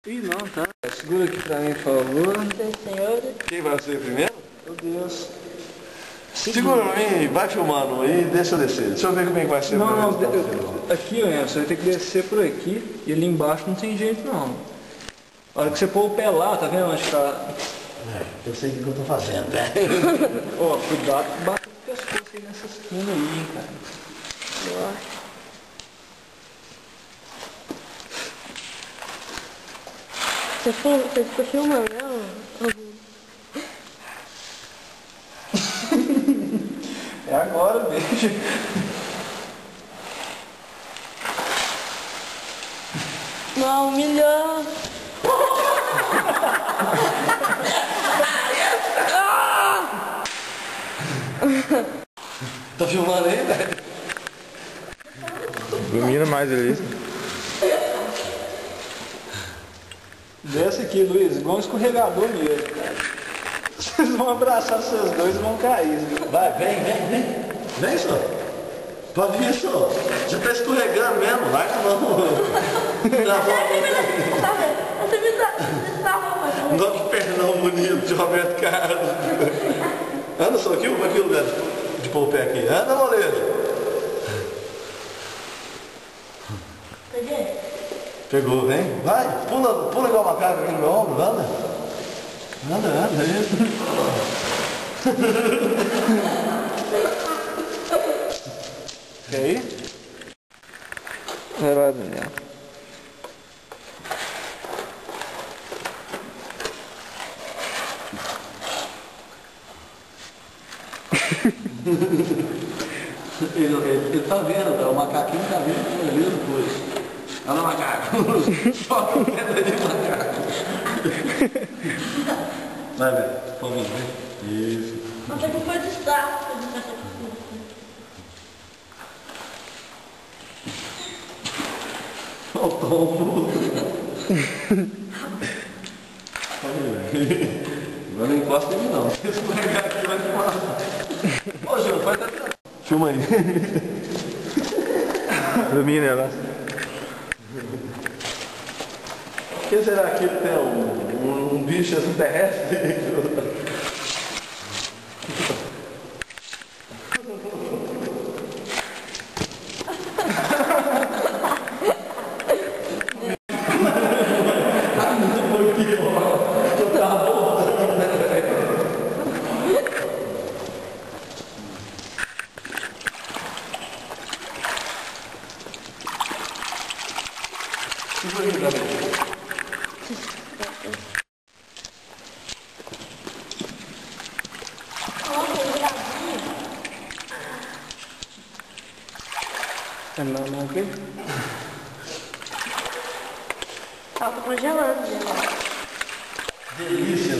Ih, não, tá. Segura aqui pra mim, por favor. Sim, senhor. Quem vai ser primeiro? Meu Deus. Segura pra mim, vai filmando aí, deixa eu descer. Deixa eu ver como é que vai ser. Não, aqui, Emerson, você vai ter que descer por aqui e ali embaixo não tem jeito não. A hora que você pôr o pé lá, tá vendo onde tá? Eu sei o que eu tô fazendo, né? Ó, cuidado que bate o pescoço aí nessa esquina aí, hein, cara. Você ficou filmando, né? É agora, beijo. Não, humilhou. Tá filmando aí, velho? Ilumina mais ali. Desce aqui, Luiz, igual um escorregador mesmo, cara. Vocês vão abraçar vocês dois e vão cair. Vai, vem. Vem, senhor. Pode vir, senhor. Já tá escorregando mesmo, vai com a mão. Você me dá. Nossa, pernão bonito de Roberto Carlos. Anda só aqui, vai aqui o lugar de pôr o pé aqui. Anda, molejo. Peguei. Pegou, vem. Vai, pula igual macaco aqui no meu ombro, anda. Anda, aí. E aí? Vai lá, Daniel. Ele tá vendo, tá? O macaquinho tá vendo ali depois. Anda, macaco. Joga o pé dele, macaco. Vai, velho. Pode vir, vem. Isso. Até que foi destaque. Faltou um pulo. Agora não encosta ele não. Se escorregar aqui vai filmar. Ô, Júlio, vai estar tirando. Filma aí. Ilumina ela. Por que será que ele tem um bicho assim terrestre? Não, o quê? Tava congelando, né? Delícia,